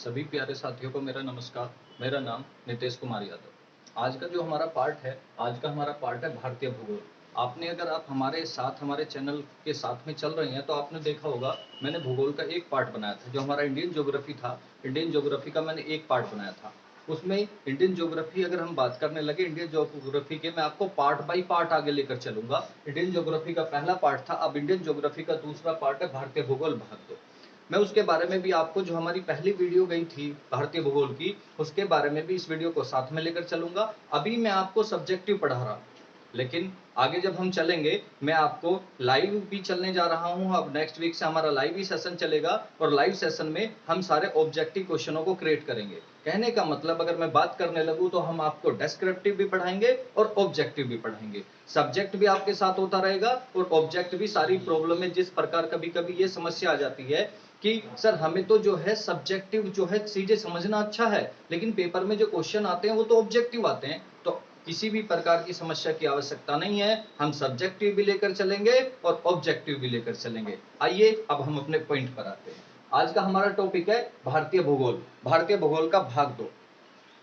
सभी प्यारे साथियों को मेरा नमस्कार। मेरा नाम नितेश कुमार यादव। आज का जो हमारा पार्ट है, आज का हमारा पार्ट है भारतीय भूगोल। आपने अगर आप हमारे साथ हमारे चैनल के साथ में चल रहे हैं तो आपने देखा होगा मैंने भूगोल का एक पार्ट बनाया था। जो हमारा इंडियन ज्योग्राफी था, इंडियन ज्योग्राफी का मैंने एक पार्ट बनाया था। उसमें इंडियन ज्योग्राफी अगर हम बात करने लगे, इंडियन ज्योग्राफी के मैं आपको पार्ट बाई पार्ट आगे लेकर चलूंगा। इंडियन ज्योग्राफी का पहला पार्ट था, अब इंडियन ज्योग्राफी का दूसरा पार्ट है भारतीय भूगोल भाग 2। मैं उसके बारे में भी आपको, जो हमारी पहली वीडियो गई थी भारतीय भूगोल की, उसके बारे में भी इस वीडियो को साथ में लेकर चलूंगा। अभी मैं आपको सब्जेक्टिव पढ़ा रहा हूं, लेकिन आगे जब हम चलेंगे मैं आपको लाइव भी चलने जा रहा हूं। अब नेक्स्ट वीक से हमारा लाइव ही सेशन चलेगा और लाइव सेशन में हम सारे ऑब्जेक्टिव क्वेश्चनों को क्रिएट करेंगे। कहने का मतलब अगर मैं बात करने लगूं तो हम आपको डिस्क्रिप्टिव भी पढ़ाएंगे और ऑब्जेक्टिव भी पढ़ाएंगे। सब्जेक्ट भी आपके साथ होता रहेगा और ऑब्जेक्ट भी। सारी प्रॉब्लम में जिस प्रकार कभी कभी ये समस्या आ जाती है कि सर हमें तो जो है सब्जेक्टिव जो है चीजें समझना अच्छा है, लेकिन पेपर में जो क्वेश्चन आते हैं वो तो ऑब्जेक्टिव आते हैं। तो किसी भी प्रकार की समस्या की आवश्यकता नहीं है, हम सब्जेक्टिव भी लेकर चलेंगे और ऑब्जेक्टिव भी लेकर चलेंगे। आइए अब हम अपने पॉइंट पर आते हैं। आज का हमारा टॉपिक है भारतीय भूगोल, भारतीय भूगोल का भाग 2।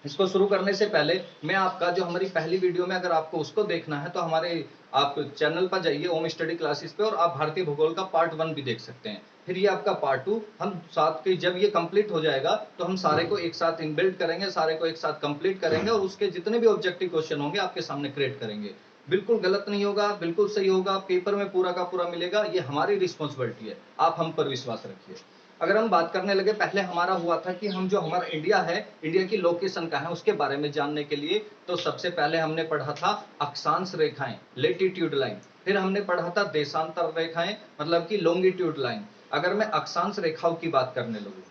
इसको शुरू करने से पहले मैं आपका, जो हमारी पहली वीडियो में अगर आपको उसको देखना है तो हमारे आप चैनल पर जाइए ओम स्टडी क्लासेस पे और आप भारतीय भूगोल का पार्ट 1 भी देख सकते हैं। फिर ये आपका पार्ट 2 हम साथ के, जब ये कंप्लीट हो जाएगा तो हम सारे को एक साथ इनबिल्ड करेंगे, सारे को एक साथ कंप्लीट करेंगे और उसके जितने भी ऑब्जेक्टिव क्वेश्चन होंगे आपके सामने क्रिएट करेंगे। बिल्कुल गलत नहीं होगा, बिल्कुल सही होगा, पेपर में पूरा का पूरा मिलेगा। ये हमारी रिस्पॉन्सिबिलिटी है, आप हम पर विश्वास रखिए। अगर हम बात करने लगे, पहले हमारा हुआ था कि हम, जो हमारा इंडिया है, इंडिया की लोकेशन का है उसके बारे में जानने के लिए, तो सबसे पहले हमने पढ़ा था अक्षांश रेखाएं, लेटीट्यूड लाइन। फिर हमने पढ़ा था देशांतर रेखाएं, मतलब कि लॉन्गिट्यूड लाइन। अगर मैं अक्षांश रेखाओं की बात करने लगूं,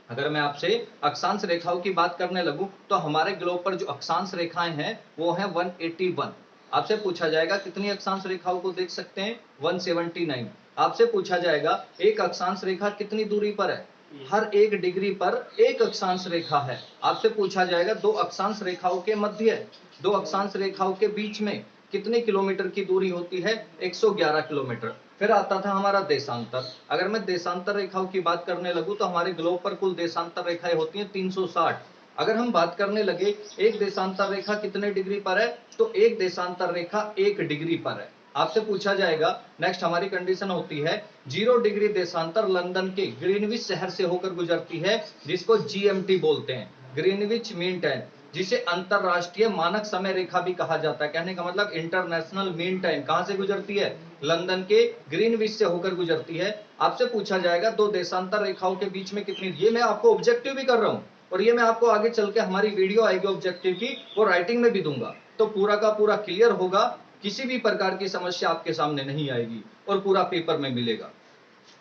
अगर मैं आपसे अक्षांश रेखाओं की बात करने लगूं तो हमारे ग्लोब पर जो अक्षांश रेखाएं हैं वो है 181। आपसे पूछा जाएगा कितनी अक्षांश रेखाओं को देख सकते हैं, 179। आपसे पूछा जाएगा एक अक्षांश रेखा कितनी दूरी पर है, हर 1 डिग्री पर एक अक्षांश रेखा है। आपसे पूछा जाएगा दो अक्षांश रेखाओं के मध्य, दो अक्षांश रेखाओं के बीच में कितने किलोमीटर की दूरी होती है, 111 किलोमीटर। फिर आता था हमारा देशांतर। अगर मैं देशांतर रेखाओं की बात करने लगूं तो हमारे ग्लोब पर कुल देशांतर रेखाएं होती हैं 360। अगर हम बात करने लगे एक देशांतर रेखा कितने डिग्री पर है, तो एक देशांतर रेखा 1 डिग्री पर है। आपसे पूछा जाएगा, नेक्स्ट हमारी कंडीशन होती है 0 डिग्री देशांतर लंदन के ग्रीनविच शहर से होकर गुजरती है, जिसको जीएमटी बोलते हैं, ग्रीनविच मीन टाइम, जिसे अंतरराष्ट्रीय मानक समय रेखा भी कहा जाता है। कहने का मतलब इंटरनेशनल मीन टाइम कहां से गुजरती है, लंदन के ग्रीनविच से होकर गुजरती है। आपसे पूछा जाएगा दो देशांतर रेखाओं के बीच में कितनी, ये मैं आपको ऑब्जेक्टिव भी कर रहा हूं और ये मैं आपको आगे चल के हमारी वीडियो आएगी ऑब्जेक्टिव की, वो राइटिंग में भी दूंगा, तो पूरा का पूरा क्लियर होगा, किसी भी प्रकार की समस्या आपके सामने नहीं आएगी और पूरा पेपर में मिलेगा।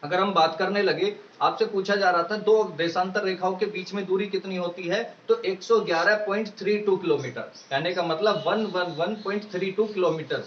अगर हम बात करने लगे, आपसे पूछा जा रहा था दो देशांतर रेखाओं के बीच में दूरी कितनी होती है, तो 111.32 किलोमीटर, कहने का मतलब 111.32 किलोमीटर।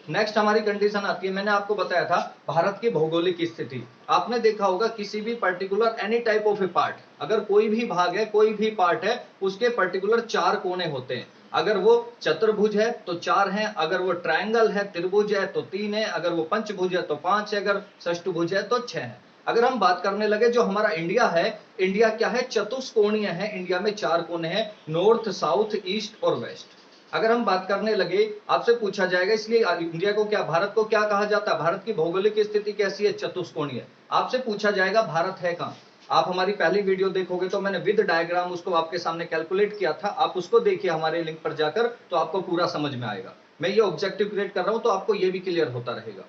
नेक्स्ट हमारी कंडीशन आती है, मैंने आपको बताया था भारत की भौगोलिक स्थिति। आपने देखा होगा किसी भी particular any type of A part, अगर कोई भी भाग है, कोई भी पार्ट है, उसके पर्टिकुलर 4 कोने होते हैं। अगर वो चतुर्भुज है तो 4 हैं, अगर वो ट्रायंगल है, त्रिभुज है तो 3 है, अगर वो पंचभुज है तो 5 है, अगर षष्ठभुज है तो 6 है। अगर हम बात करने लगे, जो हमारा इंडिया है, इंडिया क्या है, चतुष्कोणीय है। इंडिया में 4 कोने हैं, नॉर्थ, साउथ, ईस्ट और वेस्ट। अगर हम बात करने लगे, आपसे पूछा जाएगा, इसलिए इंडिया को क्या, भारत को क्या कहा जाता है, भारत की भौगोलिक स्थिति कैसी है, चतुष्कोणीय। आपसे पूछा जाएगा भारत है कहां, आप हमारी पहली वीडियो देखोगे तो मैंने विद डायग्राम उसको आपके सामने कैलकुलेट किया था, आप उसको देखिए हमारे लिंक पर जाकर, तो आपको पूरा समझ में आएगा। मैं ये ऑब्जेक्टिव क्रिएट कर रहा हूं तो आपको ये भी क्लियर होता रहेगा,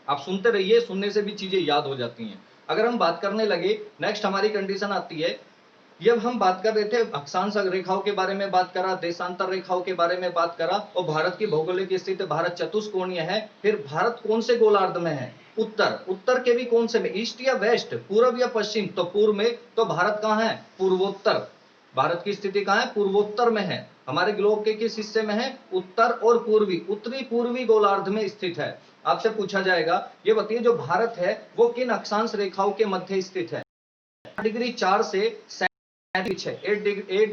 आप सुनते रहिए, सुनने से भी चीजें याद हो जाती हैं। अगर हम बात करने लगे, नेक्स्ट हमारी कंडीशन आती है, जब हम बात कर रहे थे अक्षांश रेखाओं के बारे में बात करा, देशांतर रेखाओं के बारे में बात करा और भारत की भौगोलिक स्थिति, भारत चतुष्कोणीय है। फिर भारत कौन से गोलार्ध में है, उत्तर, उत्तर के भी कौन से में, ईस्ट या वेस्ट, पूर्व या पश्चिम, तो पूर्व में, तो भारत कहां है, पूर्वोत्तर। भारत की स्थिति कहां है, पूर्वोत्तर में है। हमारे ग्लोब के किस हिस्से में है, उत्तर और पूर्वी, उत्तरी पूर्वी गोलार्ध में स्थित है। आपसे पूछा जाएगा, ये बताइए जो भारत है वो किन अक्षांश रेखाओं के मध्य स्थित है, डिग्री 4 से 8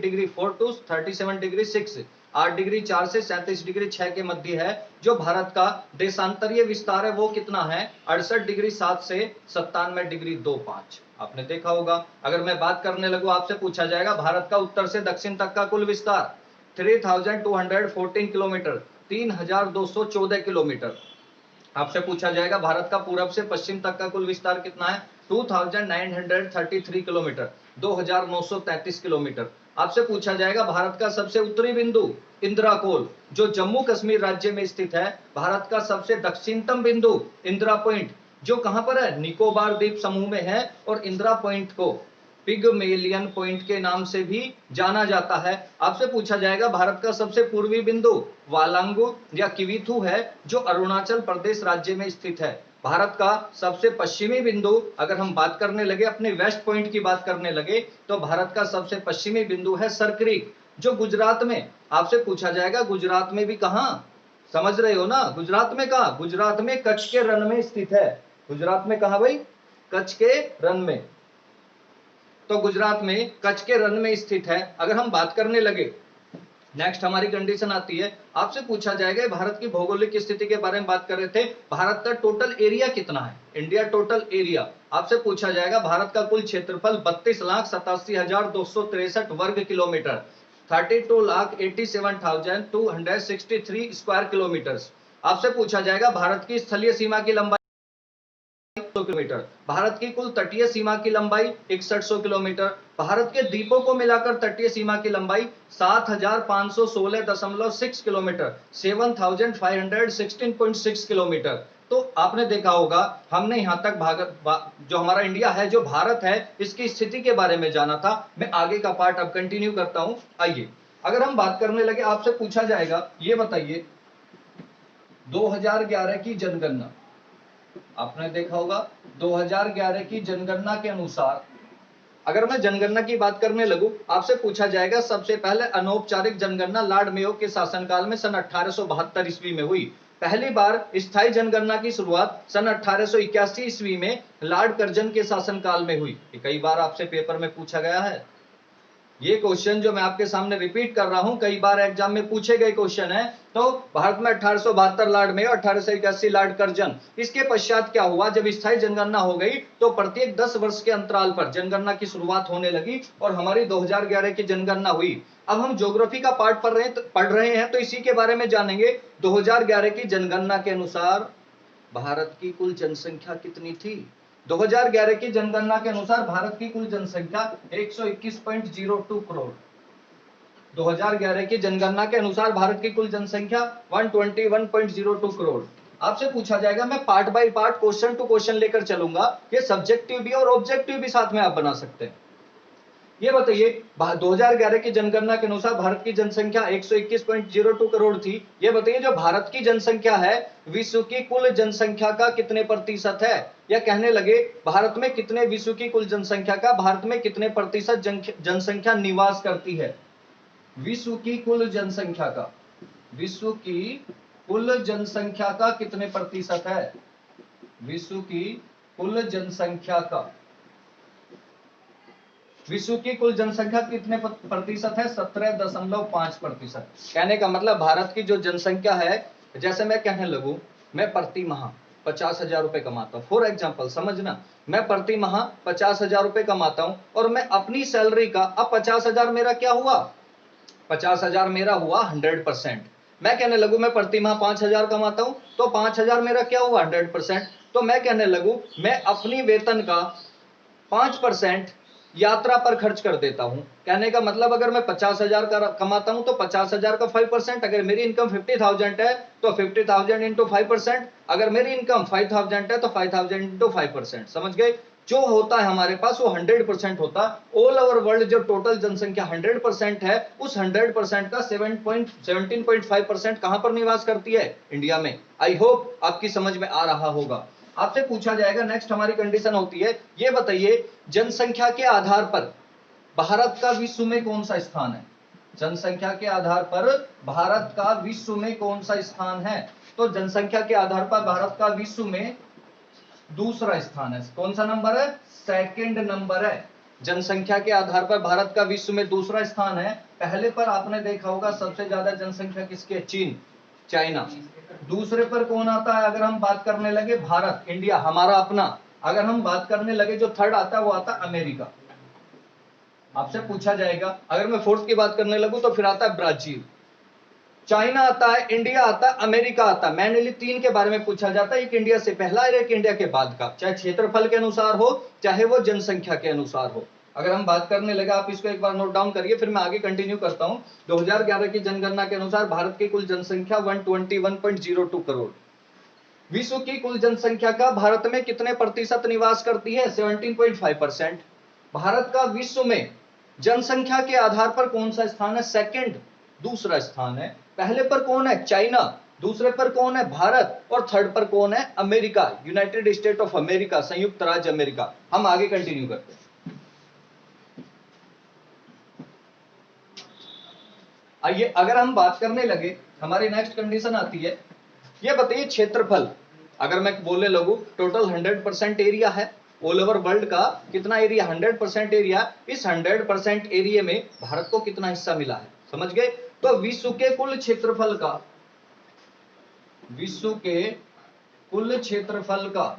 डिग्री 4 to 37 डिग्री 6, 8 डिग्री 4 से 37 डिग्री 6 के मध्य है। जो भारत का देशांतरीय विस्तार है वो कितना है, 68 डिग्री 7 से 97 डिग्री 25। आपने देखा होगा। अगर मैं बात करने लगूं, आपसे पूछा जाएगा भारत का उत्तर से दक्षिण तक का कुल विस्तार 3214 किलोमीटर, 3214 किलोमीटर। आपसे पूछा जाएगा भारत का पूरब से पश्चिम तक का कुल विस्तार कितना है, 2933 किलोमीटर, 2933 किलोमीटर। आपसे पूछा जाएगा भारत का सबसे उत्तरी बिंदु इंदिरा कोल, जो जम्मू कश्मीर राज्य में स्थित है। भारत का सबसे दक्षिणतम बिंदु इंदिरा पॉइंट, जो कहां पर है, निकोबार द्वीप समूह में है। और इंदिरा पॉइंट को पिगमेलियन पॉइंट के नाम से भी जाना जाता है। आपसे पूछा जाएगा भारत का सबसे पूर्वी बिंदु वालांगू या किविथु है, जो अरुणाचल प्रदेश राज्य में स्थित है। भारत का सबसे पश्चिमी बिंदु, अगर हम बात करने लगे अपने वेस्ट पॉइंट की बात करने लगे, तो भारत का सबसे पश्चिमी बिंदु है सरक्रीक, जो गुजरात में। आपसे पूछा जाएगा गुजरात में भी कहां, समझ रहे हो ना, गुजरात में कहा, गुजरात में कच्छ के रण में स्थित है। गुजरात में कहा भाई, कच्छ के रण में। तो गुजरात में कच्छ के रण में स्थित है। अगर हम बात करने लगे, नेक्स्ट हमारी कंडीशन आती है, आपसे पूछा जाएगा भारत की भौगोलिक स्थिति के बारे में बात कर रहे थे, भारत का टोटल एरिया कितना है, इंडिया टोटल एरिया। आपसे पूछा जाएगा भारत का कुल क्षेत्रफल 32,87,263 वर्ग किलोमीटर, 32,87,263 स्क्वायर किलोमीटर। आपसे पूछा जाएगा भारत की स्थलीय सीमा की लंबाई किलोमीटर, भारत की कुल तटीय सीमा की लंबाई 6100 किलोमीटर, भारत के द्वीपों को मिलाकर तटीय सीमा की लंबाई 7516.6 किलोमीटर, 7516.6 किलोमीटर। तो आपने देखा होगा, हमने यहां तक जो हमारा इंडिया है, जो भारत है, इसकी स्थिति के बारे में जाना था। मैं आगे का पार्ट अब कंटिन्यू करता हूं। आइए, अगर हम बात करने लगे, आपसे पूछा जाएगा, ये बताइए 2011 की जनगणना, आपने देखा होगा 2011 की जनगणना के अनुसार, अगर मैं जनगणना की बात करने लगूं, आपसे पूछा जाएगा सबसे पहले अनौपचारिक जनगणना लॉर्ड मेयो के शासनकाल में सन 1872 ईस्वी में हुई। पहली बार स्थायी जनगणना की शुरुआत सन 1881 ईस्वी में लॉर्ड कर्जन के शासनकाल में हुई। कई बार आपसे पेपर में पूछा गया है ये क्वेश्चन, जो मैं आपके सामने रिपीट कर रहा हूं, कई बार एग्जाम में पूछे गए क्वेश्चन है। तो भारत में 1872 लॉर्ड मेयो, 1881 लॉर्ड कर्जन। इसके पश्चात क्या हुआ, जब स्थायी जनगणना हो गई तो प्रत्येक 10 वर्ष के अंतराल पर जनगणना की शुरुआत होने लगी और हमारी 2011 की जनगणना हुई। अब हम ज्योग्राफी का पार्ट पढ़ रहे हैं, तो इसी के बारे में जानेंगे। 2011 की जनगणना के अनुसार भारत की कुल जनसंख्या कितनी थी। 2011 की जनगणना के अनुसार भारत की कुल जनसंख्या 121.02 करोड़। 2011 की जनगणना के अनुसार भारत की कुल जनसंख्या 121.02 करोड़। आपसे पूछा जाएगा, मैं part by part, question to question लेकर चलूंगा, ये सब्जेक्टिव भी और ऑब्जेक्टिव भी साथ में आप बना सकते हैं। ये बताइए 2011 की जनगणना के अनुसार भारत की जनसंख्या 121.02 करोड़ थी। ये बताइए जो भारत की जनसंख्या है, विश्व की कुल जनसंख्या का कितने प्रतिशत है। या कहने लगे भारत में कितने, विश्व की कुल जनसंख्या का भारत में कितने प्रतिशत जनसंख्या निवास करती है। विश्व की कुल जनसंख्या का, विश्व की कुल जनसंख्या का कितने प्रतिशत है, विश्व की कुल जनसंख्या का, विश्व की कुल जनसंख्या कितने प्रतिशत है, 17.5%। कहने का मतलब भारत की जो जनसंख्या है, जैसे मैं कहने लगूं, मैं प्रति माह 50,000 रुपए कमाता हूं, फॉर एग्जाम्पल समझना, मैं प्रति माह 50,000 रुपए कमाता हूं और मैं अपनी सैलरी का, अब 50,000 मेरा क्या हुआ, 50,000 मेरा हुआ 100%। मैं कहने लगूं मैं प्रति माह 5,000 कमाता हूं, तो 5,000 मेरा क्या हुआ 100%। तो मैं कहने लगूं मैं अपनी वेतन का 5% यात्रा पर खर्च कर देता हूं। कहने का मतलब अगर मैं 50,000 का कमाता हूं तो 50,000 का 5%, अगर मेरी इनकम 50,000 है तो 50,000 इंटू 5%, अगर मेरी इनकम 5,000 है तो 5,000 इंटू 5%। समझ गए, जो होता है हमारे पास वो 100% होता। ऑल ओवर वर्ल्ड जो टोटल जनसंख्या 100% है, उस 100% का 17.5% कहां पर निवास करती है, इंडिया में। आई होप आपकी समझ में आ रहा होगा। आपसे पूछा जाएगा, नेक्स्ट हमारी कंडीशन होती है, ये बताइए जनसंख्या के आधार पर भारत का विश्व में कौन सा स्थान है। जनसंख्या के आधार पर भारत का विश्व में कौन सा स्थान है। तो जनसंख्या के आधार पर भारत का विश्व में दूसरा स्थान है। कौन सा नंबर है, सेकंड नंबर है। जनसंख्या के आधार पर भारत का विश्व में दूसरा स्थान है। पहले पर आपने देखा होगा सबसे ज्यादा जनसंख्या किसकी है? चीन, चाइना। दूसरे पर कौन आता है अगर हम बात करने लगे? भारत, इंडिया, हमारा अपना। अगर हम बात करने लगे जो थर्ड आता है वो आता है अमेरिका। आपसे पूछा जाएगा, अगर मैं फोर्थ की बात करने लगूं तो फिर आता है ब्राजील। चाइना आता है, इंडिया आता है, अमेरिका आता है। मैनुअली तीन के बारे में पूछा जाता है, एक इंडिया से पहला और एक इंडिया के बाद का, चाहे क्षेत्रफल के अनुसार हो चाहे वो जनसंख्या के अनुसार हो। अगर हम बात करने लगे, आप इसको एक बार नोट डाउन करिए, फिर मैं आगे कंटिन्यू करता हूं। 2011 की जनगणना के अनुसार भारत की कुल जनसंख्या 121.02 करोड़। विश्व की कुल जनसंख्या का भारत में कितने प्रतिशत निवास करती है? 17.5%। भारत का विश्व में जनसंख्या के आधार पर कौन सा स्थान है? सेकंड, दूसरा स्थान है। पहले पर कौन है? चाइना। दूसरे पर कौन है? भारत। और थर्ड पर कौन है? America, United state of America, संयुक्त राज्य अमेरिका। हम आगे कंटिन्यू करते हैं। आइए, अगर हम बात करने लगे, हमारी नेक्स्ट कंडीशन आती है, ये बताइए क्षेत्रफल। अगर मैं बोलने लगूं टोटल 100% एरिया है ऑल ओवर वर्ल्ड का, कितना एरिया? 100% एरिया। इस 100% एरिया में भारत को कितना हिस्सा मिला है? समझ गए? तो विश्व के कुल क्षेत्रफल का, विश्व के कुल क्षेत्रफल का,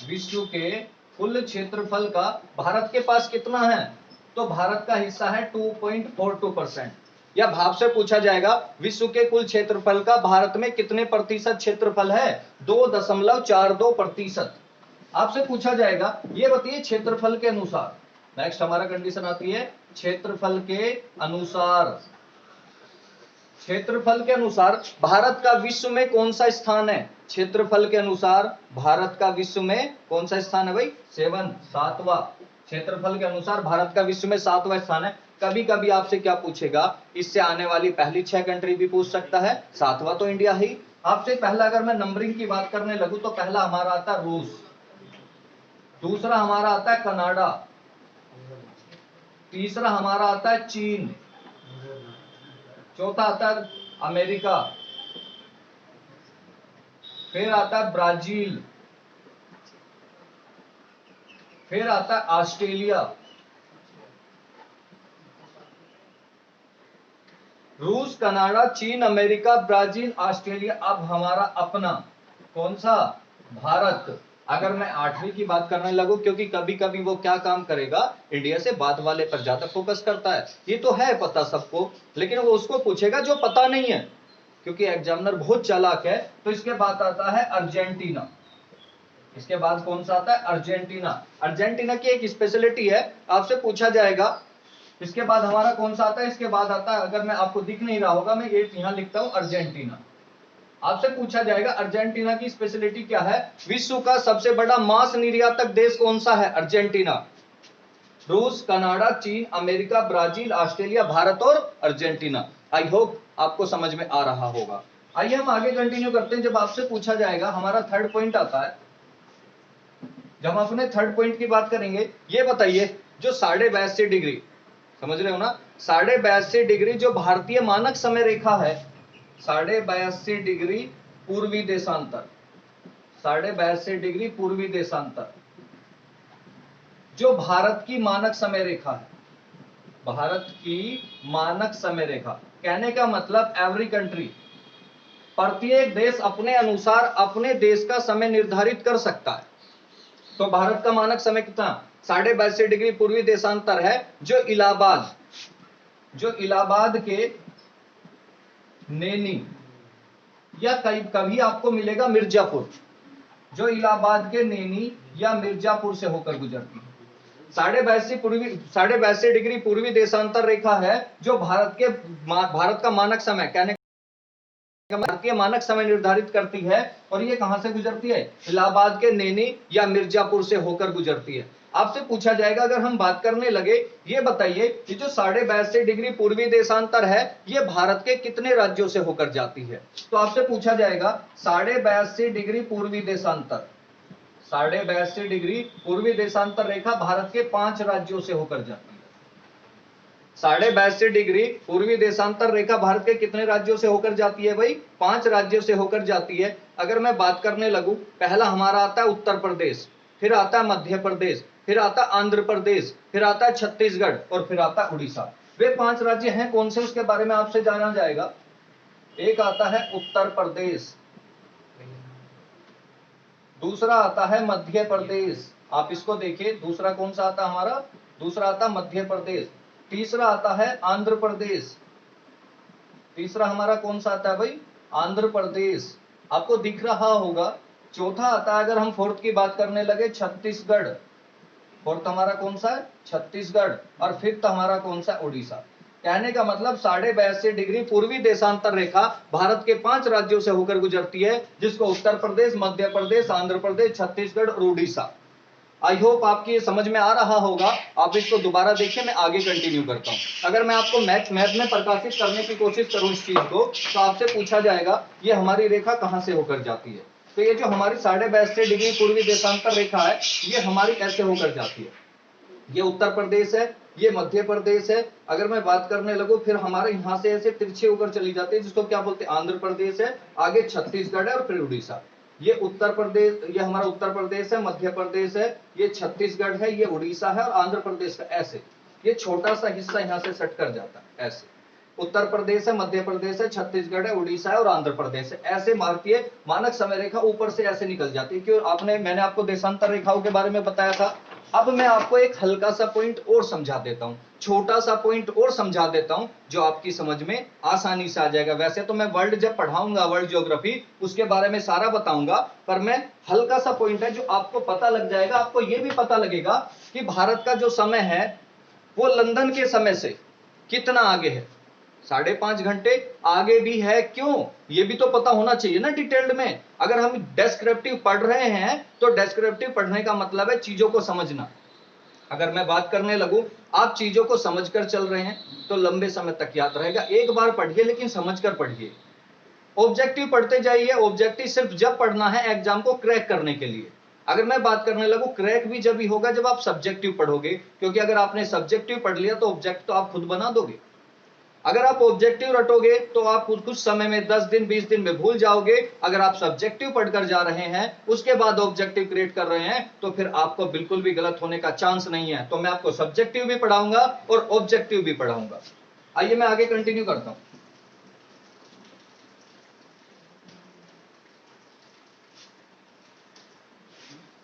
विश्व के कुल क्षेत्रफल का भारत के पास कितना है? तो भारत का हिस्सा है 2.42%। या भाव से पूछा जाएगा विश्व के कुल क्षेत्रफल का भारत में कितने प्रतिशत क्षेत्रफल है? 2.42%। आपसे पूछा जाएगा ये बताइए क्षेत्रफल के अनुसार। नेक्स्ट हमारा कंडीशन आती है क्षेत्रफल के अनुसार। क्षेत्रफल के अनुसार भारत का विश्व में कौन सा स्थान है? क्षेत्रफल के अनुसार भारत का विश्व में कौन सा स्थान है भाई? 7, सातवां। क्षेत्रफल के अनुसार भारत का विश्व में 7वां स्थान है। कभी कभी आपसे क्या पूछेगा, इससे आने वाली पहली 6 कंट्री भी पूछ सकता है, 7वां तो इंडिया ही। आपसे पहला अगर मैं नंबरिंग की बात करने लगूं तो पहला हमारा आता है रूस, दूसरा हमारा आता है कनाडा, तीसरा हमारा आता है चीन, चौथा आता है अमेरिका, फिर आता है ब्राजील, फिर आता है ऑस्ट्रेलिया। रूस, कनाडा, चीन, अमेरिका, ब्राजील, ऑस्ट्रेलिया। अब हमारा अपना कौन सा? भारत। अगर मैं 8वीं की बात करने लगूं, क्योंकि कभी कभी वो क्या काम करेगा, इंडिया से बाद वाले पर ज्यादा फोकस करता है। ये तो है पता सबको, लेकिन वो उसको पूछेगा जो पता नहीं है, क्योंकि एग्जामिनर बहुत चालाक है। तो इसके बाद आता है अर्जेंटीना। इसके बाद कौन सा आता है? अर्जेंटीना। अर्जेंटीना की एक स्पेशलिटी है, आपसे पूछा जाएगा। इसके बाद हमारा कौन सा आता है? इसके बाद आता है, अगर मैं आपको दिख नहीं रहा होगा, मैं ये यहां लिखता हूं अर्जेंटीना। आपसे पूछा जाएगा अर्जेंटीना की स्पेशलिटी क्या है? विश्व का सबसे बड़ा मांस निर्यातक देश कौन सा है? अर्जेंटीना। रूस, कनाडा, चीन, अमेरिका, ब्राजील, ऑस्ट्रेलिया, भारत और अर्जेंटीना। आई होप आपको समझ में आ रहा होगा। आइए हम आगे कंटिन्यू करते हैं। जब आपसे पूछा जाएगा, हमारा थर्ड पॉइंट आता है, जब हम अपने थर्ड पॉइंट की बात करेंगे, ये बताइए जो 82.5 डिग्री, समझ रहे हो ना, 82.5 डिग्री जो भारतीय मानक समय रेखा है, 82.5 डिग्री पूर्वी देशांतर, 82.5 डिग्री पूर्वी देशांतर जो भारत की मानक समय रेखा है, भारत की मानक समय रेखा, कहने का मतलब एवरी कंट्री, प्रत्येक देश अपने अनुसार अपने देश का समय निर्धारित कर सकता है। तो भारत का मानक समय कितना? 82.5 डिग्री पूर्वी देशांतर है, जो इलाहाबाद के नैनी, या कभी आपको मिलेगा मिर्जापुर, जो इलाहाबाद के नैनी या मिर्जापुर से होकर गुजरती है। 82.5 डिग्री पूर्वी देशांतर रेखा है जो भारत का मानक समय, कहने भारतीय मानक समय निर्धारित करती है। और ये कहां से गुजरती है? इलाहाबाद के नैनी या मिर्जापुर से होकर गुजरती है। आपसे पूछा जाएगा, अगर हम बात करने लगे, ये बताइए कि जो 82.5 डिग्री पूर्वी देशांतर है, ये भारत के कितने राज्यों से होकर जाती है? तो आपसे पूछा जाएगा 82.5 डिग्री पूर्वी देशांतर, 82.5 डिग्री पूर्वी देशांतर रेखा भारत के 5 राज्यों से होकर जाती है। 82.5 डिग्री पूर्वी देशांतर रेखा भारत के कितने राज्यों से होकर जाती है भाई? 5 राज्यों से होकर जाती है। अगर मैं बात करने लगूं, पहला हमारा आता है उत्तर प्रदेश, फिर आता है मध्य प्रदेश, फिर आता आंध्र प्रदेश, फिर आता है छत्तीसगढ़ और फिर आता है उड़ीसा। वे 5 राज्य हैं कौन से, उसके बारे में आपसे जाना जाएगा। एक आता है उत्तर प्रदेश, दूसरा आता है मध्य प्रदेश, आप इसको देखिए, दूसरा कौन सा आता है हमारा, दूसरा आता मध्य प्रदेश, तीसरा आता है आंध्र प्रदेश, तीसरा हमारा कौन सा आता है भाई, आंध्र प्रदेश, आपको दिख रहा होगा। चौथा आता है, अगर हम फोर्थ की बात करने लगे, छत्तीसगढ़, फोर्थ हमारा कौन सा है, छत्तीसगढ़, और फिफ्थ हमारा कौन सा, उड़ीसा। कहने का मतलब 82.5 डिग्री पूर्वी देशांतर रेखा भारत के 5 राज्यों से होकर गुजरती है, जिसको उत्तर प्रदेश, मध्य प्रदेश, आंध्र प्रदेश, छत्तीसगढ़ और उड़ीसा। आई होप आपकी ये समझ में आ रहा होगा। आप इसको दोबारा देखिए, मैं आगे कंटिन्यू करता हूं। अगर मैं आपको मैप में प्रकाशित करने की कोशिश करूं इस चीज को, तो आपसे पूछा जाएगा ये हमारी रेखा कहां से होकर जाती है। तो ये जो हमारी 82.5 डिग्री पूर्वी देशांतर रेखा है, ये हमारी ऐसे होकर जाती है। ये उत्तर प्रदेश है, ये मध्य प्रदेश है। अगर मैं बात करने लगूं, फिर हमारे यहां से ऐसे तिरछे होकर चली जाती है, जिसको क्या बोलते हैं, आंध्र प्रदेश है, आगे छत्तीसगढ़ है और फिर उड़ीसा। ये उत्तर प्रदेश, ये हमारा उत्तर प्रदेश है, मध्य प्रदेश है, ये छत्तीसगढ़ है, ये उड़ीसा है और आंध्र प्रदेश का ऐसे ये छोटा सा हिस्सा यहां से सट कर जाता है। ऐसे उत्तर प्रदेश है, मध्य प्रदेश है, छत्तीसगढ़ है, उड़ीसा है और आंध्र प्रदेश है। ऐसे भारतीय मानक समय रेखा ऊपर से ऐसे निकल जाती है। क्यों, मैंने आपको देशांतर रेखाओं के बारे में बताया था। अब मैं आपको एक हल्का सा पॉइंट और समझा देता हूं, छोटा सा पॉइंट और समझा देता हूं, जो आपकी समझ में आसानी से आ जाएगा। वैसे तो मैं वर्ल्ड जब पढ़ाऊंगा, वर्ल्ड ज्योग्राफी, उसके बारे में सारा बताऊंगा, पर मैं हल्का सा पॉइंट है जो आपको पता लग जाएगा। आपको यह भी पता लगेगा कि भारत का जो समय है वो लंदन के समय से कितना आगे है, 5.5 घंटे आगे भी है। क्यों, ये भी तो पता होना चाहिए ना डिटेल्ड में। अगर हम डेस्क्रिप्टिव पढ़ रहे हैं, तो डेस्क्रिप्टिव पढ़ने का मतलब है चीजों को समझना। अगर मैं बात करने लगूं, आप चीजों को समझकर चल रहे हैं तो लंबे समय तक याद रहेगा। एक बार पढ़िए, लेकिन समझकर पढ़िए। ऑब्जेक्टिव पढ़ते जाइए। ऑब्जेक्टिव सिर्फ जब पढ़ना है एग्जाम को क्रैक करने के लिए। अगर मैं बात करने लगूं, क्रैक भी जब ही होगा जब आप सब्जेक्टिव पढ़ोगे, क्योंकि अगर आपने सब्जेक्टिव पढ़ लिया तो ऑब्जेक्ट तो आप खुद बना दोगे। अगर आप ऑब्जेक्टिव रटोगे तो आप कुछ समय में, 10 दिन 20 दिन में भूल जाओगे। अगर आप सब्जेक्टिव पढ़कर जा रहे हैं, उसके बाद ऑब्जेक्टिव क्रिएट कर रहे हैं, तो फिर आपको बिल्कुल भी गलत होने का चांस नहीं है। तो मैं आपको सब्जेक्टिव भी पढ़ाऊंगा और ऑब्जेक्टिव भी पढ़ाऊंगा। आइए मैं आगे कंटिन्यू करता हूं।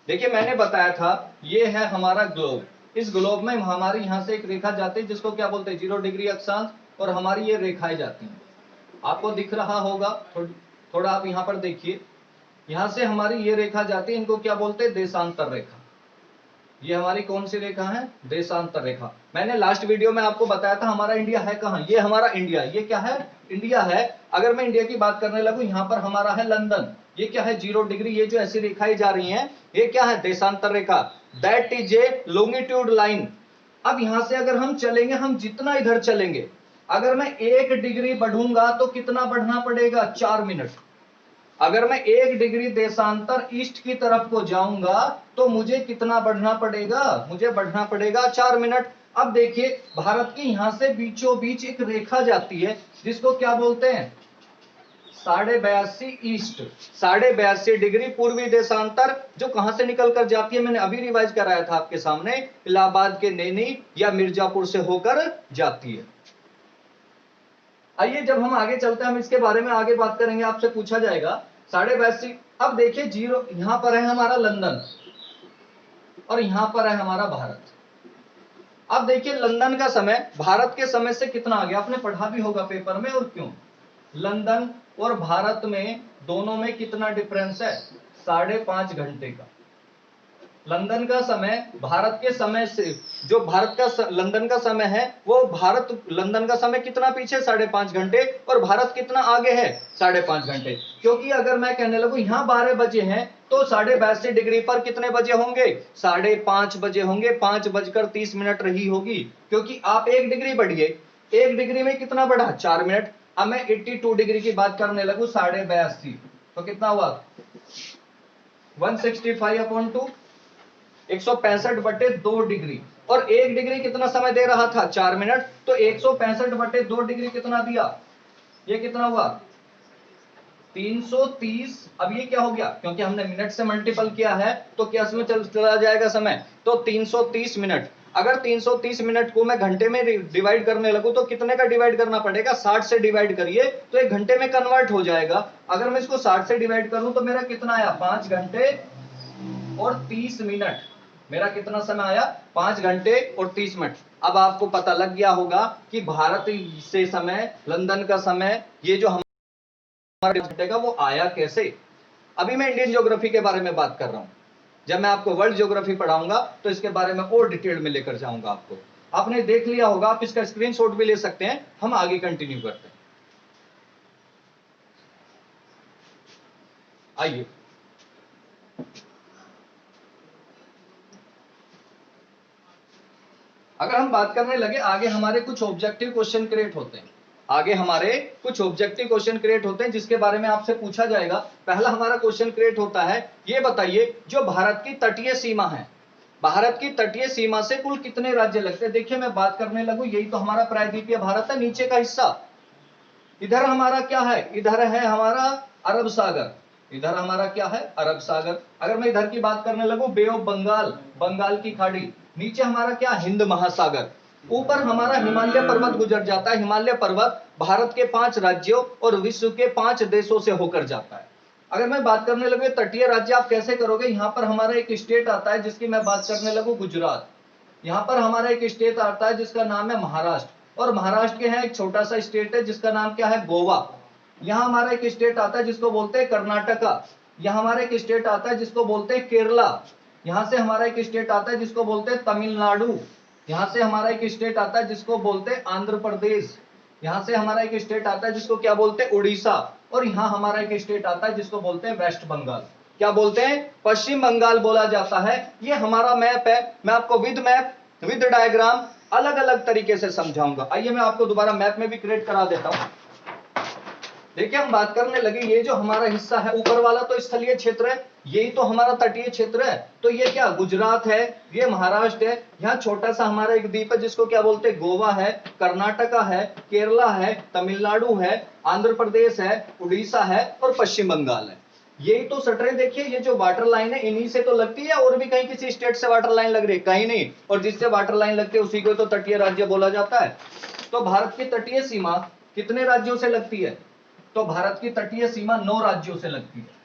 देखिए, मैंने बताया था ये है हमारा ग्लोब। इस ग्लोब में हमारी यहां से एक रेखा जाती है, जिसको क्या बोलते हैं, 0 डिग्री अक्षांश, और हमारी ये रेखाएं जाती हैं। आपको दिख रहा होगा, थोड़ा आप यहां पर देखिए, यहां से हमारी ये रेखा जाती है, इनको क्या बोलते हैं, देशांतर रेखा। ये हमारी कौन सी रेखा है, देशांतर रेखा। मैंने लास्ट वीडियो में आपको बताया था हमारा इंडिया है कहां, ये हमारा इंडिया, ये क्या है, इंडिया है। अगर मैं इंडिया की बात करने लगूं, यहां पर हमारा है लंदन, ये क्या है, 0 डिग्री। ये जो ऐसी रेखाएं जा रही हैं, ये क्या है, देशांतर रेखा। That is a longitude line. अब यहां से अगर हम चलेंगे, हम जितना इधर चलेंगे, अगर मैं 1 डिग्री बढ़ूंगा तो कितना बढ़ना पड़ेगा, 4 मिनट। अगर मैं 1 डिग्री देशांतर ईस्ट की तरफ को जाऊंगा तो मुझे कितना बढ़ना पड़ेगा, मुझे बढ़ना पड़ेगा 4 मिनट। अब देखिए, भारत की यहां से बीचों बीच एक रेखा जाती है, जिसको क्या बोलते हैं, 82.5 ईस्ट, 82.5 डिग्री पूर्वी देशांतर, जो कहां से निकल कर जाती है, मैंने अभी रिवाइज कराया था आपके सामने, इलाहाबाद के नैनी या मिर्जापुर से होकर जाती है। आइए जब हम आगे चलते हैं, हम इसके बारे में आगे बात करेंगे। आपसे पूछा जाएगा 82.5। अब देखिए, 0 यहां पर है हमारा लंदन और यहां पर है हमारा भारत। अब देखिए, लंदन का समय भारत के समय से कितना आ गया, आपने पढ़ा भी होगा पेपर में। और क्यों, लंदन और भारत में दोनों में कितना डिफरेंस है, 5.5 घंटे का। लंदन का समय भारत के समय से, जो भारत का लंदन का समय है, वो लंदन का समय कितना पीछे, 5.5 घंटे, और भारत कितना आगे है, 5.5 घंटे। क्योंकि अगर मैं कहने लगूं यहां 12 बजे हैं, तो 82.5 डिग्री पर कितने बजे होंगे, 5:30 बजे होंगे, 5:30 रही होगी। क्योंकि आप 1 डिग्री बढ़िए, 1 डिग्री में कितना बढ़ा, 4 मिनट। अब मैं 82 डिग्री की बात करने लगूं, 82.5, तो कितना हुआ, 165/2, 165/2 डिग्री। और 1 डिग्री कितना समय दे रहा था, 4 मिनट। तो 165/2 डिग्री कितना दिया, ये कितना हुआ, 330, अब ये क्या हो गया, क्योंकि हमने मिनट से मल्टीपल किया है तो क्या इसमें चला जाएगा समय, तो 330 मिनट। अगर 330 मिनट को मैं घंटे में डिवाइड करने लगूं तो कितने का डिवाइड करना पड़ेगा, 60 से डिवाइड करिए तो 1 घंटे में कन्वर्ट हो जाएगा। अगर मैं इसको 60 से डिवाइड करूं तो मेरा कितना आया, 5 घंटे और 30 मिनट। मेरा कितना समय आया, 5 घंटे और 30 मिनट। अब आपको पता लग गया होगा कि भारत से समय, लंदन का समय, ये जो हमारे घंटे का वो आया कैसे। अभी मैं इंडियन ज्योग्राफी के बारे में बात कर रहा हूं, जब मैं आपको वर्ल्ड ज्योग्राफी पढ़ाऊंगा तो इसके बारे में और डिटेल में लेकर जाऊंगा आपको। आपने देख लिया होगा, आप इसका स्क्रीनशॉट भी ले सकते हैं। हम आगे कंटिन्यू करते हैं। आइए, अगर हम बात करने लगे, आगे हमारे कुछ ऑब्जेक्टिव क्वेश्चन क्रिएट होते हैं। आगे हमारे कुछ ऑब्जेक्टिव क्वेश्चन क्रिएट होते हैं जिसके बारे में आपसे पूछा जाएगा। पहला हमारा क्वेश्चन क्रिएट होता है, ये बताइए जो भारत की तटीय सीमा है, भारत की तटीय सीमा से कुल कितने राज्य लगते हैं। देखिए मैं बात करने लगूं, यही तो हमारा प्रायद्वीपीय भारत है, नीचे का हिस्सा। इधर हमारा क्या है, इधर है हमारा अरब सागर, इधर हमारा क्या है, अरब सागर। अगर मैं इधर की बात करने लगूं, बे ऑफ बंगाल, बंगाल की खाड़ी। नीचे हमारा क्या, हिंद महासागर। ऊपर हमारा हिमालय पर्वत गुजर जाता है। हिमालय पर्वत भारत के 5 राज्यों और विश्व के 5 देशों से होकर जाता है। अगर मैं बात करने लगूं तटीय राज्य आप कैसे करोगे, यहां पर हमारा एक स्टेट आता है जिसकी मैं बात करने लगूं, गुजरात। यहां पर हमारा एक स्टेट आता है जिसका नाम है महाराष्ट्र, और महाराष्ट्र के यहाँ एक छोटा सा स्टेट है जिसका नाम क्या है, गोवा। यहाँ हमारा एक स्टेट आता है जिसको बोलते हैं कर्नाटका। यहाँ हमारा एक स्टेट आता है जिसको बोलते हैं केरला। यहाँ से हमारा एक स्टेट आता है जिसको बोलते हैं तमिलनाडु। यहाँ से हमारा एक स्टेट आता है जिसको बोलते हैं आंध्र प्रदेश। यहाँ से हमारा एक स्टेट आता है जिसको क्या बोलते हैं, उड़ीसा। और यहाँ हमारा एक स्टेट आता है जिसको बोलते हैं वेस्ट बंगाल। क्या बोलते हैं, पश्चिम बंगाल बोला जाता है। ये हमारा मैप है। मैं आपको विद मैप, विद डायग्राम अलग अलग तरीके से समझाऊंगा। आइए मैं आपको दोबारा मैप में भी क्रिएट करा देता हूं। देखिए हम बात करने लगे, ये जो हमारा हिस्सा है ऊपर वाला तो स्थलीय क्षेत्र है, यही तो हमारा तटीय क्षेत्र है। तो ये क्या, गुजरात है, ये महाराष्ट्र है, यहाँ छोटा सा हमारा एक द्वीप है जिसको क्या बोलते हैं, गोवा है, कर्नाटका है, केरला है, तमिलनाडु है, आंध्र प्रदेश है, उड़ीसा है और पश्चिम बंगाल है। यही तो सटरें देखिए, ये जो वाटर लाइन है इन्हीं से तो लगती है, और भी कहीं किसी स्टेट से वाटर लाइन लग रही है, कहीं नहीं। और जिससे वाटर लाइन लगती है उसी को तो तटीय राज्य बोला जाता है। तो भारत की तटीय सीमा कितने राज्यों से लगती है, तो भारत की तटीय सीमा 9 राज्यों से लगती है।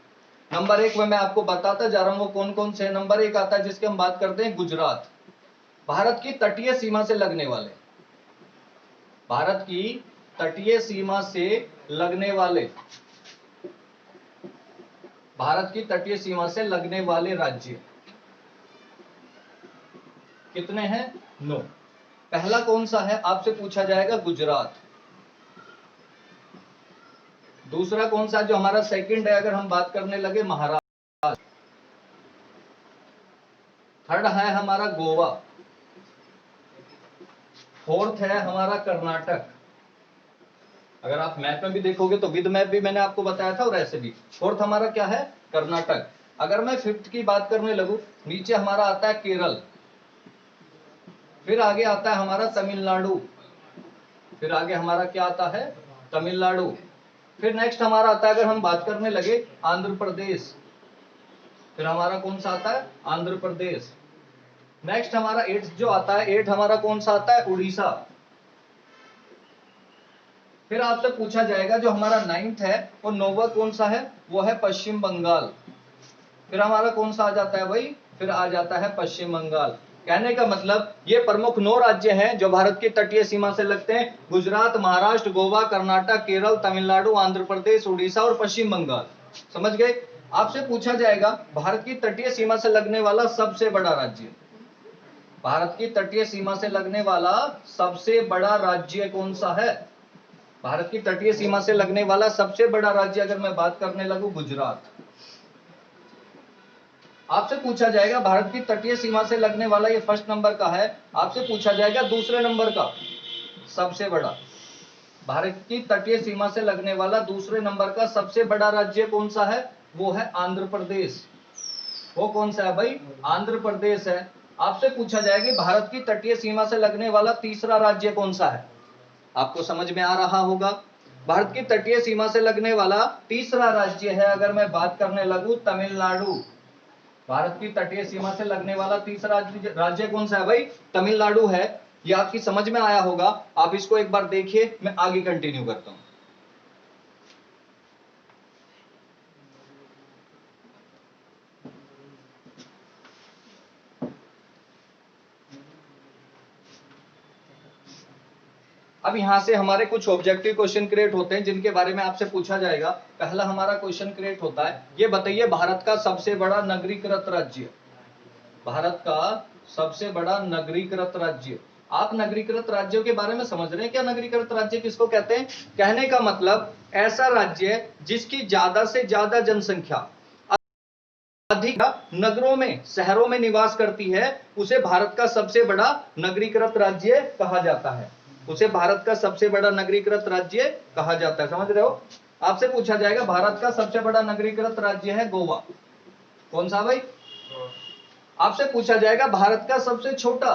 नंबर 1 में मैं आपको बताता जा रहा हूं वो कौन कौन से। नंबर 1 आता है जिसकी हम बात करते हैं, गुजरात। भारत की तटीय सीमा से लगने वाले, भारत की तटीय सीमा से लगने वाले, भारत की तटीय सीमा से लगने वाले राज्य कितने हैं, 9। पहला कौन सा है आपसे पूछा जाएगा, गुजरात। दूसरा कौन सा जो हमारा सेकंड है अगर हम बात करने लगे, महाराष्ट्र। थर्ड है हमारा गोवा। फोर्थ है हमारा कर्नाटक। अगर आप मैप में भी देखोगे तो विद मैप भी मैंने आपको बताया था और ऐसे भी। फोर्थ हमारा क्या है, कर्नाटक। अगर मैं फिफ्थ की बात करने लगूं, नीचे हमारा आता है केरल, फिर आगे आता है हमारा तमिलनाडु, फिर आगे हमारा क्या आता है, तमिलनाडु। फिर नेक्स्ट हमारा आता है अगर हम बात करने लगे, आंध्र प्रदेश। फिर हमारा कौन सा आता है, आंध्र प्रदेश। नेक्स्ट हमारा 8 जो आता है, 8 हमारा कौन सा आता है, उड़ीसा। फिर आपसे पूछा जाएगा जो हमारा 9th है और 9वां कौन सा है, वो है पश्चिम बंगाल। फिर हमारा कौन सा आ जाता है भाई, फिर आ जाता है पश्चिम बंगाल। कहने का मतलब ये प्रमुख 9 राज्य हैं जो भारत की तटीय सीमा से लगते हैं, गुजरात, महाराष्ट्र, गोवा, कर्नाटक, केरल, तमिलनाडु, आंध्र प्रदेश, उड़ीसा और पश्चिम बंगाल। समझ गए। आपसे पूछा जाएगा भारत की तटीय सीमा से लगने वाला सबसे बड़ा राज्य, भारत की तटीय सीमा से लगने वाला सबसे बड़ा राज्य कौन सा है। भारत की तटीय सीमा से लगने वाला सबसे बड़ा राज्य अगर मैं बात करने लगूं, गुजरात। आपसे पूछा जाएगा भारत की तटीय सीमा से लगने वाला, ये फर्स्ट नंबर का है। आपसे पूछा जाएगा दूसरे नंबर का सबसे बड़ा, भारत की तटीय सीमा से लगने वाला दूसरे नंबर का सबसे बड़ा राज्य कौन सा है, वो है आंध्र प्रदेश। वो कौन सा है भाई, आंध्र प्रदेश है। आपसे पूछा जाएगा भारत की तटीय सीमा से लगने वाला तीसरा राज्य कौन सा है, आपको समझ में आ रहा होगा। भारत की तटीय सीमा से लगने वाला तीसरा राज्य है, अगर मैं बात करने लगूं, तमिलनाडु। भारत की तटीय सीमा से लगने वाला तीसरा राज्य कौन सा है भाई? तमिलनाडु है। ये आपकी समझ में आया होगा। आप इसको एक बार देखिए, मैं आगे कंटिन्यू करता हूं। अब यहां से हमारे कुछ ऑब्जेक्टिव क्वेश्चन क्रिएट होते हैं जिनके बारे में आपसे पूछा जाएगा। पहला हमारा क्वेश्चन क्रिएट होता है, ये बताइए भारत का सबसे बड़ा नगरीकृत राज्य। भारत का सबसे बड़ा नगरीकृत राज्य। आप नगरीकृत राज्यों के बारे में समझ रहे हैं क्या? नगरीकृत राज्य किसको कहते हैं? कहने का मतलब ऐसा राज्य जिसकी ज्यादा से ज्यादा जनसंख्या अधिक नगरों में, शहरों में निवास करती है, उसे भारत का सबसे बड़ा नगरीकृत राज्य कहा जाता है। उसे भारत का सबसे बड़ा नगरीकृत राज्य कहा जाता है। समझ रहे हो? आपसे पूछा जाएगा भारत का सबसे बड़ा नगरीकृत राज्य है गोवा। कौन सा भाई? आपसे पूछा जाएगा भारत का सबसे छोटा,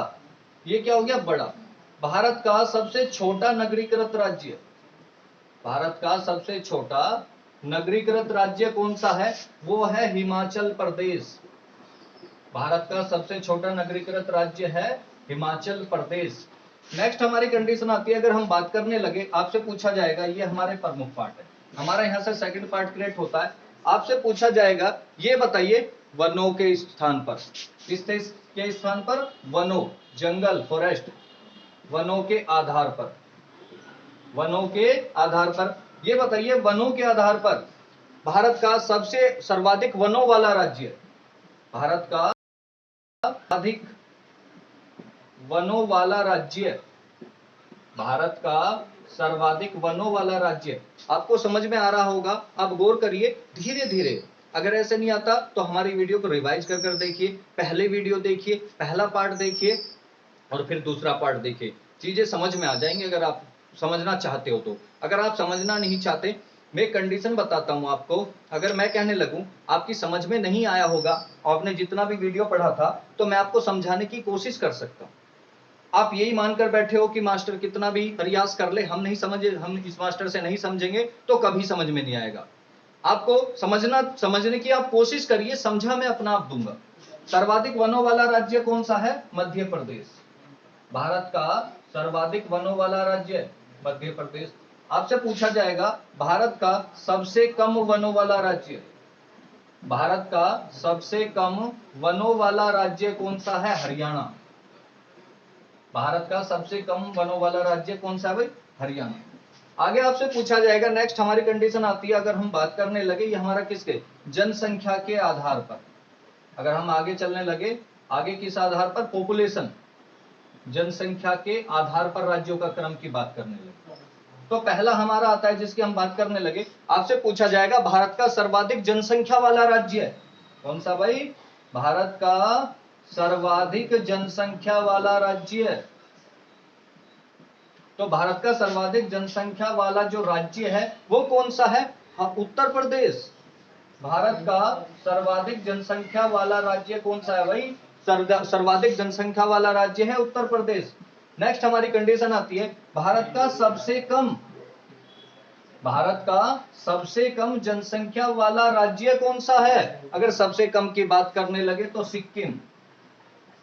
ये क्या हो गया? बड़ा। भारत का सबसे छोटा नगरीकृत राज्य, भारत का सबसे छोटा नगरीकृत राज्य कौन सा है? वो है हिमाचल प्रदेश। भारत का सबसे छोटा नगरीकृत राज्य है हिमाचल प्रदेश। नेक्स्ट हमारी कंडीशन आती है, अगर हम बात करने लगे, आपसे पूछा जाएगा, ये हमारे प्रमुख पार्ट है, हमारा यहां से सेकंड पार्ट क्रिएट होता है। आपसे पूछा जाएगा, ये बताइए वनों के स्थान पर, किस के स्थान पर? वनों, जंगल, फॉरेस्ट, वनों के आधार पर, वनों के आधार पर, ये बताइए वनों के आधार पर भारत का सबसे सर्वाधिक वनों वाला राज्य, भारत का अधिक वनों वाला राज्य, भारत का सर्वाधिक वनों वाला राज्य। आपको समझ में आ रहा होगा। आप गौर करिए धीरे धीरे, अगर ऐसे नहीं आता तो हमारी वीडियो को रिवाइज कर देखिए, पहले वीडियो देखिए, पहला पार्ट देखिए और फिर दूसरा पार्ट देखिए, चीजें समझ में आ जाएंगी अगर आप समझना चाहते हो तो। अगर आप समझना नहीं चाहते, मैं कंडीशन बताता हूं आपको, अगर मैं कहने लगूं आपकी समझ में नहीं आया होगा, आपने जितना भी वीडियो पढ़ा था, तो मैं आपको समझाने की कोशिश कर सकता हूं। आप यही मानकर बैठे हो कि मास्टर कितना भी प्रयास कर ले, हम नहीं समझे, हम इस मास्टर से नहीं समझेंगे, तो कभी समझ में नहीं आएगा। आपको समझने की आप कोशिश करिए, समझा मैं अपना आप दूंगा। सर्वाधिक वनों वाला राज्य कौन सा है? मध्य प्रदेश। भारत का सर्वाधिक वनों वाला राज्य मध्य प्रदेश। आपसे पूछा जाएगा भारत का सबसे कम वनों वाला राज्य, भारत का सबसे कम वनों वाला राज्य कौन सा है? हरियाणा। भारत का सबसे कम वनों वाला राज्य कौन सा है भाई? हरियाणा। आगे आपसे पूछा जाएगा, नेक्स्ट हमारी कंडीशन आती है, अगर हम बात करने लगे, ये हमारा किसके? जनसंख्या के आधार पर। अगर हम आगे चलने लगे, आगे किस आधार पर? पॉपुलेशन, जनसंख्या के आधार पर राज्यों का क्रम की बात करने लगे, तो पहला हमारा आता है जिसकी हम बात करने लगे। आपसे पूछा जाएगा भारत का सर्वाधिक जनसंख्या वाला राज्य कौन सा भाई? भारत का सर्वाधिक जनसंख्या वाला राज्य, तो भारत का सर्वाधिक जनसंख्या वाला जो राज्य है वो कौन सा है? हाँ, उत्तर प्रदेश। भारत का सर्वाधिक जनसंख्या वाला राज्य कौन सा है भाई? सर्वाधिक जनसंख्या वाला राज्य है उत्तर प्रदेश। नेक्स्ट हमारी कंडीशन आती है, भारत का सबसे कम जनसंख्या वाला राज्य कौन सा है? अगर सबसे कम की बात करने लगे तो सिक्किम।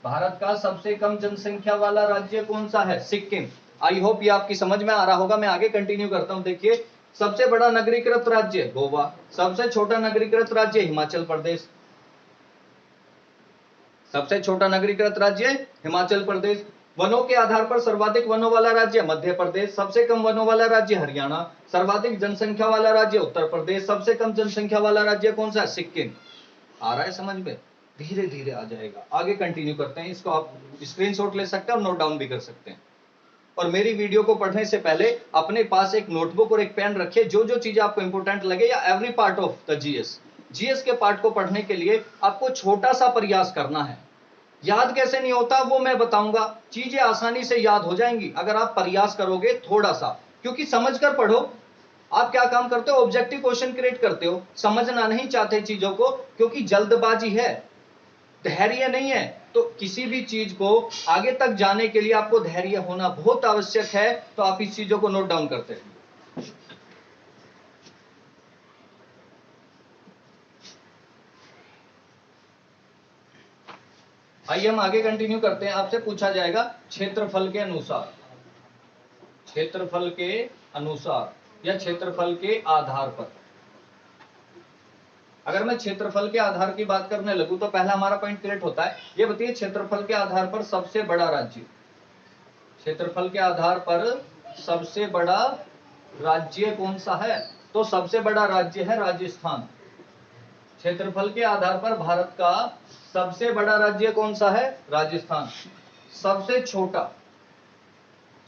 भारत का सबसे कम जनसंख्या वाला राज्य कौन सा है? सिक्किम। आई होप ये आपकी समझ में आ रहा होगा। मैं आगे कंटिन्यू करता हूं। देखिए, सबसे बड़ा नगरीकृत राज्य गोवा, सबसे छोटा नगरीकृत राज्य हिमाचल प्रदेश, सबसे छोटा नगरीकृत राज्य हिमाचल प्रदेश। वनों के आधार पर सर्वाधिक वनों वाला राज्य मध्य प्रदेश, सबसे कम वनों वाला राज्य हरियाणा, सर्वाधिक जनसंख्या वाला राज्य उत्तर प्रदेश, सबसे कम जनसंख्या वाला राज्य कौन सा है? सिक्किम। आ रहा है समझ में? धीरे धीरे आ जाएगा। आगे कंटिन्यू करते हैं। इसको आप स्क्रीनशॉट ले सकते हैं और नोट डाउन भी कर सकते हैं। और मेरी वीडियो को पढ़ने से पहले अपने पास एक नोटबुक और एक पेन रखिए। जो जो चीजें आपको इंपोर्टेंट लगे, या every part of the GS के पार्ट को पढ़ने के लिए आपको छोटा सा प्रयास करना है। याद कैसे नहीं होता वो मैं बताऊंगा, चीजें आसानी से याद हो जाएंगी अगर आप प्रयास करोगे थोड़ा सा, क्योंकि समझकर पढ़ो। आप क्या काम करते हो? ऑब्जेक्टिव क्वेश्चन क्रिएट करते हो, समझना नहीं चाहते चीजों को, क्योंकि जल्दबाजी है, धैर्य नहीं है। तो किसी भी चीज को आगे तक जाने के लिए आपको धैर्य होना बहुत आवश्यक है। तो आप इस चीजों को नोट डाउन करते हैं। आइए हम आगे कंटिन्यू करते हैं। आपसे पूछा जाएगा क्षेत्रफल के अनुसार, क्षेत्रफल के अनुसार या क्षेत्रफल के आधार पर। अगर मैं क्षेत्रफल के आधार की बात करने लगूं तो पहला हमारा पॉइंट क्लियर होता है। ये बताइए क्षेत्रफल के आधार पर सबसे बड़ा राज्य, क्षेत्रफल के आधार पर सबसे बड़ा राज्य कौन सा है? तो सबसे बड़ा राज्य है राजस्थान। क्षेत्रफल के आधार पर भारत का सबसे बड़ा राज्य कौन सा है? राजस्थान। सबसे छोटा,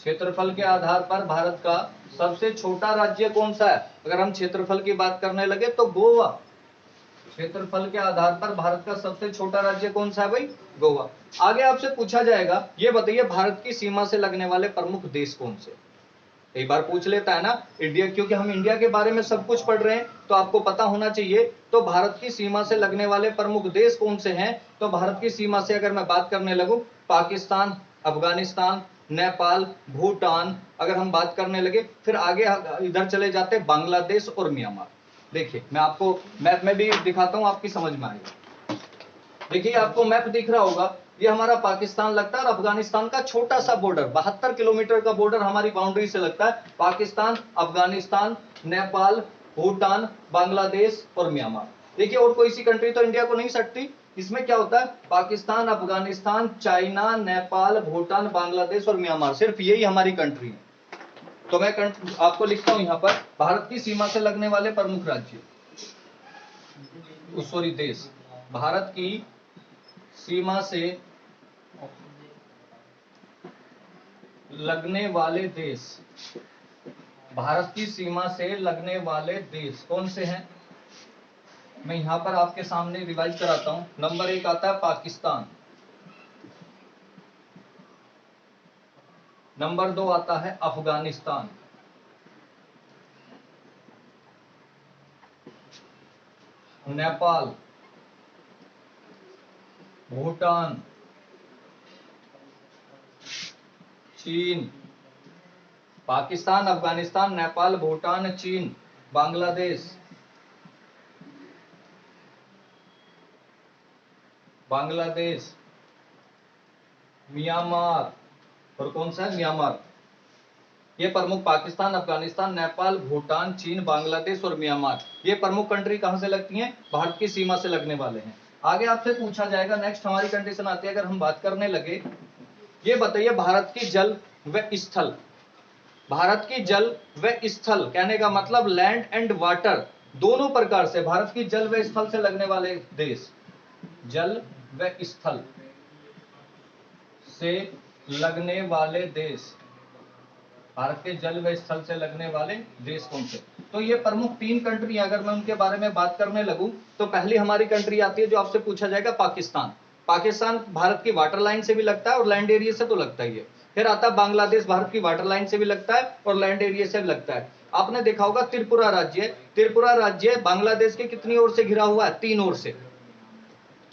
क्षेत्रफल के आधार पर भारत का सबसे छोटा राज्य कौन सा है? अगर हम क्षेत्रफल की बात करने लगे तो गोवा। क्षेत्रफल के आधार पर भारत का सबसे छोटा राज्य कौन सा है भाई? गोवा। आगे आपसे पूछा जाएगा, ये बताइए भारत की सीमा से लगने वाले प्रमुख देश कौन से? एक बार पूछ लेता है ना इंडिया, क्योंकि हम इंडिया के बारे में सब कुछ पढ़ रहे हैं तो आपको पता होना चाहिए। तो भारत की सीमा से लगने वाले प्रमुख देश कौन से हैं? तो भारत की सीमा से अगर मैं बात करने लगूं, पाकिस्तान, अफगानिस्तान, नेपाल, भूटान, अगर हम बात करने लगे, फिर आगे इधर चले जाते बांग्लादेश और म्यांमार। देखिए मैं आपको मैप में भी दिखाता हूं, आपकी समझ में आएगा। देखिए आपको मैप दिख रहा होगा, ये हमारा पाकिस्तान लगता है और अफगानिस्तान का छोटा सा बॉर्डर, 72 किलोमीटर का बॉर्डर हमारी बाउंड्री से लगता है। पाकिस्तान, अफगानिस्तान, नेपाल, भूटान, बांग्लादेश और म्यांमार। देखिए और कोई सी कंट्री तो इंडिया को नहीं सटती। इसमें क्या होता है? पाकिस्तान, अफगानिस्तान, चाइना, नेपाल, भूटान, बांग्लादेश और म्यांमार, सिर्फ यही हमारी कंट्री है। तो मैं आपको लिखता हूं यहां पर, भारत की सीमा से लगने वाले प्रमुख राज्य, सॉरी देश, भारत की सीमा से लगने वाले देश, भारत की सीमा से लगने वाले देश कौन से हैं? मैं यहां पर आपके सामने रिवाइज कराता हूं। नंबर 1 आता है पाकिस्तान, नंबर 2 आता है अफगानिस्तान, नेपाल, भूटान, चीन, पाकिस्तान, अफगानिस्तान, नेपाल, भूटान, चीन, बांग्लादेश, म्यांमार, और कौन सा है? म्यांमार। ये प्रमुख पाकिस्तान, अफगानिस्तान, नेपाल, भूटान, चीन, बांग्लादेश और म्यांमार, ये प्रमुख कंट्री कहां से लगती हैं? भारत की सीमा से लगने वाले हैं। आगे आपसे पूछा जाएगा, नेक्स्ट हमारी कंडीशन आती है, अगर हम बात करने लगे, ये बताइए भारत की जल व स्थल, भारत की जल व स्थल कहने का मतलब लैंड एंड वाटर, दोनों प्रकार से भारत की जल व स्थल से लगने वाले देश, जल व स्थल से लगने वाले देश, भारत के जल व स्थल से लगने वाले देश कौन से? तो ये प्रमुख 3 कंट्री, अगर मैं उनके बारे में बात करने लगूं तो पहली हमारी कंट्री आती है जो आपसे पूछा जाएगा, पाकिस्तान। पाकिस्तान भारत की वाटर लाइन से भी लगता है और लैंड एरिया से तो लगता ही है। फिर आता है बांग्लादेश, भारत की वाटर लाइन से भी लगता है और लैंड एरिया से भी लगता है। आपने देखा होगा त्रिपुरा राज्य, त्रिपुरा राज्य बांग्लादेश के कितनी ओर से घिरा हुआ है? 3 ओर से।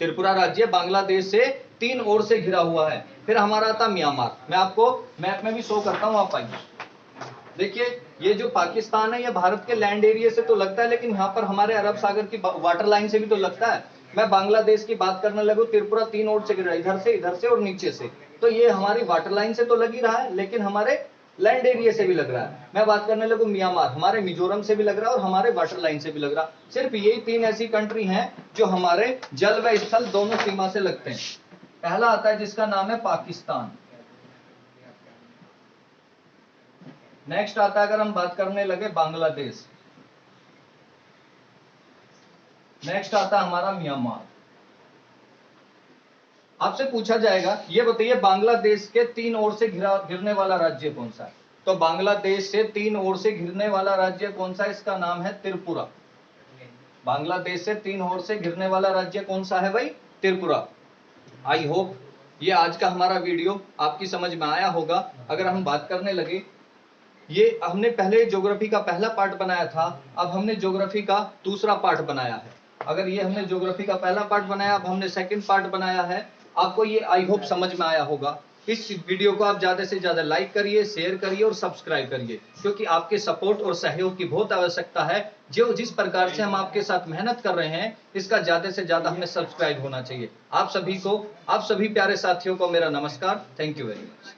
त्रिपुरा राज्य बांग्लादेश से 3 ओर से घिरा हुआ है। फिर हमारा आता म्यांमार, मैं आपको मैप में भी शो करता हूं, आप आइए। देखिए ये जो पाकिस्तान है ये भारत के लैंड एरिया से तो लगता है, लेकिन यहाँ पर हमारे अरब सागर की वाटर लाइन से भी तो लगता है। मैं बांग्लादेश की बात करने लगूं, त्रिपुरा 3 ओर से घिरा, इधर से और नीचे से, तो ये हमारी वाटर लाइन से तो लग ही रहा है, लेकिन हमारे लैंड एरिया से भी लग रहा है। मैं बात करने लगूं म्यांमार, हमारे मिजोरम से भी लग रहा है और हमारे वाटर लाइन से भी लग रहा है। सिर्फ यही 3 ऐसी कंट्री हैं जो हमारे जल व स्थल दोनों सीमा से लगते हैं। पहला आता है जिसका नाम है पाकिस्तान। नेक्स्ट आता है, अगर हम बात करने लगे, बांग्लादेश। नेक्स्ट आता है हमारा म्यांमार। आपसे पूछा जाएगा, ये बताइए बांग्लादेश के 3 ओर से घिरने वाला राज्य कौन सा है? तो बांग्लादेश से 3 ओर से घिरने वाला राज्य कौन सा है? इसका नाम है त्रिपुरा। बांग्लादेश से 3 ओर से घिरने वाला राज्य कौन सा है भाई? त्रिपुरा। आई होप ये आज का हमारा वीडियो आपकी समझ में आया होगा। अगर हम बात करने लगे, ये हमने पहले ज्योग्राफी का पहला पार्ट बनाया था, अब हमने ज्योग्राफी का दूसरा पार्ट बनाया है। अगर ये हमने ज्योग्राफी का पहला पार्ट बनाया, अब हमने सेकंड पार्ट बनाया है। आपको ये आई होप समझ में आया होगा इस वीडियो को आप ज्यादा से ज्यादा लाइक करिए, शेयर करिए और सब्सक्राइब करिए, क्योंकि आपके सपोर्ट और सहयोग की बहुत आवश्यकता है। जो जिस प्रकार से हम आपके साथ मेहनत कर रहे हैं, इसका ज्यादा से ज्यादा हमें सब्सक्राइब होना चाहिए। आप सभी प्यारे साथियों को मेरा नमस्कार। Thank you very much.